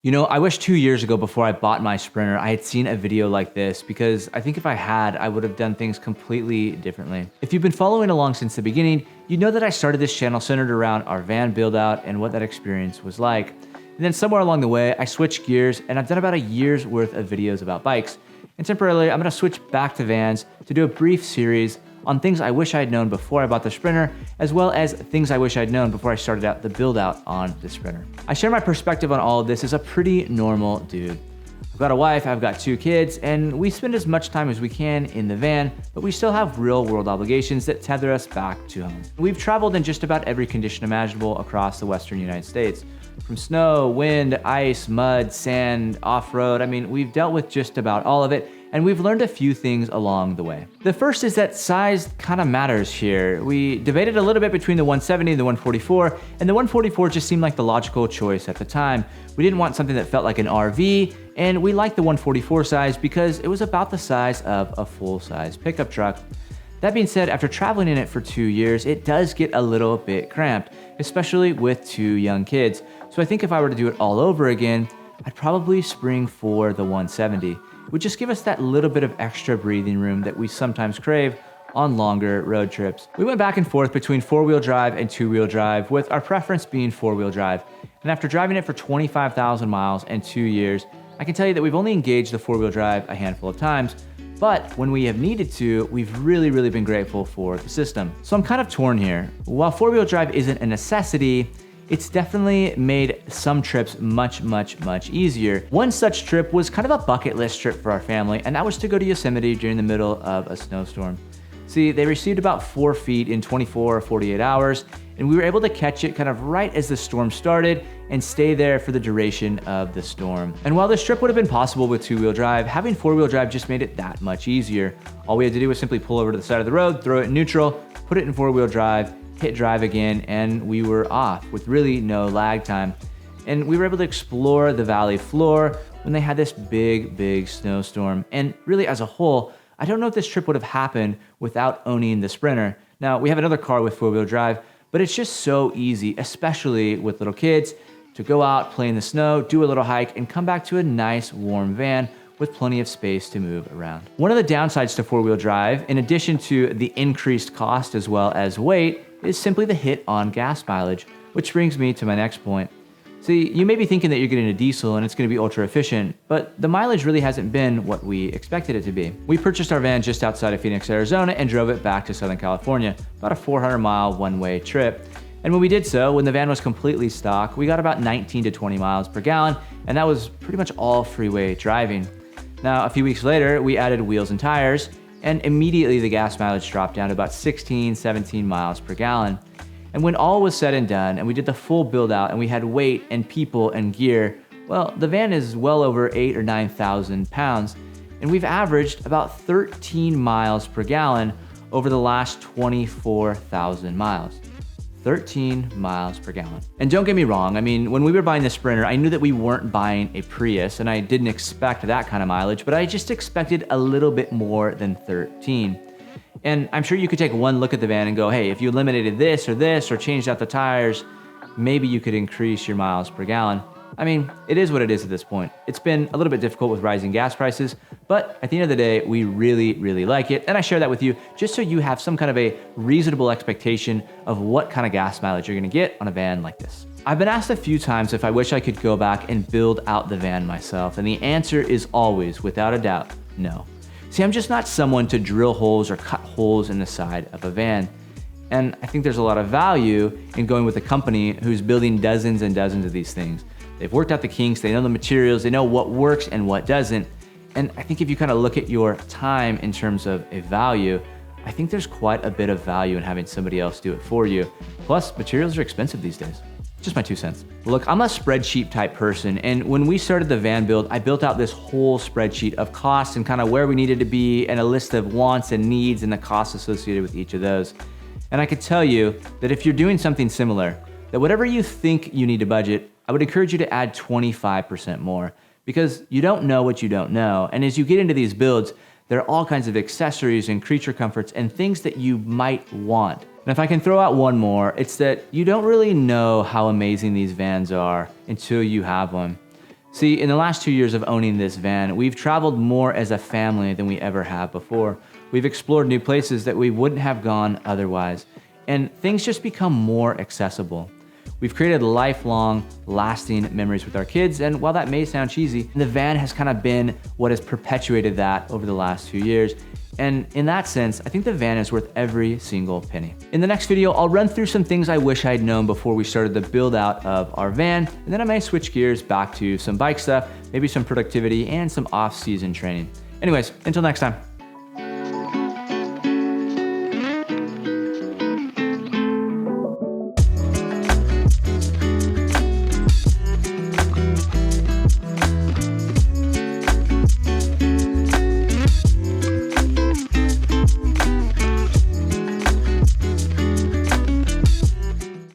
You know, I wish 2 years ago before I bought my Sprinter, I had seen a video like this because I think if I had, I would have done things completely differently. If you've been following along since the beginning, you know that I started this channel centered around our van build out and what that experience was like. And then somewhere along the way, I switched gears and I've done about a year's worth of videos about bikes. And temporarily, I'm gonna switch back to vans to do a brief series on things I wish I had known before I bought the Sprinter, as well as things I wish I'd known before I started out the build out on the Sprinter. I share my perspective on all of this as a pretty normal dude. I've got a wife, I've got 2 kids, and we spend as much time as we can in the van, but we still have real world obligations that tether us back to home. We've traveled in just about every condition imaginable across the Western United States. From snow, wind, ice, mud, sand, off-road, I mean, we've dealt with just about all of it, and we've learned a few things along the way. The first is that size kind of matters here. We debated a little bit between the 170 and the 144, and the 144 just seemed like the logical choice at the time. We didn't want something that felt like an RV, and we liked the 144 size because it was about the size of a full-size pickup truck. That being said, after traveling in it for 2 years, it does get a little bit cramped, especially with 2 young kids. So I think if I were to do it all over again, I'd probably spring for the 170. It would just give us that little bit of extra breathing room that we sometimes crave on longer road trips. We went back and forth between 4-wheel drive and 2-wheel drive, with our preference being 4-wheel drive. And after driving it for 25,000 miles and 2 years, I can tell you that we've only engaged the 4-wheel drive a handful of times, but when we have needed to, we've really been grateful for the system. So I'm kind of torn here. While 4-wheel drive isn't a necessity, it's definitely made some trips much easier. One such trip was kind of a bucket list trip for our family, and that was to go to Yosemite during the middle of a snowstorm. See, they received about 4 feet in 24 or 48 hours, and we were able to catch it kind of right as the storm started and stay there for the duration of the storm. And while this trip would have been possible with 2-wheel drive, having 4-wheel drive just made it that much easier. All we had to do was simply pull over to the side of the road, throw it in neutral, put it in 4-wheel drive, hit drive again, and we were off with really no lag time. And we were able to explore the valley floor when they had this big snowstorm. And really, as a whole, I don't know if this trip would have happened without owning the Sprinter. Now, we have another car with 4-wheel drive, but it's just so easy, especially with little kids, to go out, play in the snow, do a little hike, and come back to a nice warm van with plenty of space to move around. One of the downsides to 4-wheel drive, in addition to the increased cost as well as weight, is simply the hit on gas mileage, which brings me to my next point. See, you may be thinking that you're getting a diesel and it's going to be ultra efficient, but the mileage really hasn't been what we expected it to be. We purchased our van just outside of Phoenix, Arizona, and drove it back to Southern California, about a 400-mile one-way trip. And when we did so, when the van was completely stock, we got about 19 to 20 miles per gallon, and that was pretty much all freeway driving. Now, a few weeks later, we added wheels and tires, and immediately the gas mileage dropped down to about 16, 17 miles per gallon. And when all was said and done, and we did the full build out, and we had weight and people and gear, well, the van is well over 8,000 or 9,000 pounds, and we've averaged about 13 miles per gallon over the last 24,000 miles. 13 miles per gallon. And don't get me wrong, I mean, when we were buying the Sprinter, I knew that we weren't buying a Prius, and I didn't expect that kind of mileage, but I just expected a little bit more than 13. And I'm sure you could take one look at the van and go, hey, if you eliminated this, or changed out the tires, maybe you could increase your miles per gallon. I mean, it is what it is at this point. It's been a little bit difficult with rising gas prices, but at the end of the day, we really like it. And I share that with you just so you have some kind of a reasonable expectation of what kind of gas mileage you're gonna get on a van like this. I've been asked a few times if I wish I could go back and build out the van myself, and the answer is always, without a doubt, no. See, I'm just not someone to drill holes or cut holes in the side of a van. And I think there's a lot of value in going with a company who's building dozens and dozens of these things. They've worked out the kinks, they know the materials, they know what works and what doesn't. And I think if you kind of look at your time in terms of a value, I think there's quite a bit of value in having somebody else do it for you. Plus, materials are expensive these days. Just my 2 cents. Look, I'm a spreadsheet type person, and when we started the van build, I built out this whole spreadsheet of costs and kind of where we needed to be, and a list of wants and needs and the costs associated with each of those. And I could tell you that if you're doing something similar, that whatever you think you need to budget, I would encourage you to add 25% more, because you don't know what you don't know. And as you get into these builds, there are all kinds of accessories and creature comforts and things that you might want. And if I can throw out one more, it's that you don't really know how amazing these vans are until you have one. See, in the last 2 years of owning this van, we've traveled more as a family than we ever have before. We've explored new places that we wouldn't have gone otherwise, and things just become more accessible. We've created lifelong, lasting memories with our kids, and while that may sound cheesy, the van has kind of been what has perpetuated that over the last few years. And in that sense, I think the van is worth every single penny. In the next video, I'll run through some things I wish I'd known before we started the build out of our van, and then I may switch gears back to some bike stuff, maybe some productivity and some off-season training. Anyways, until next time.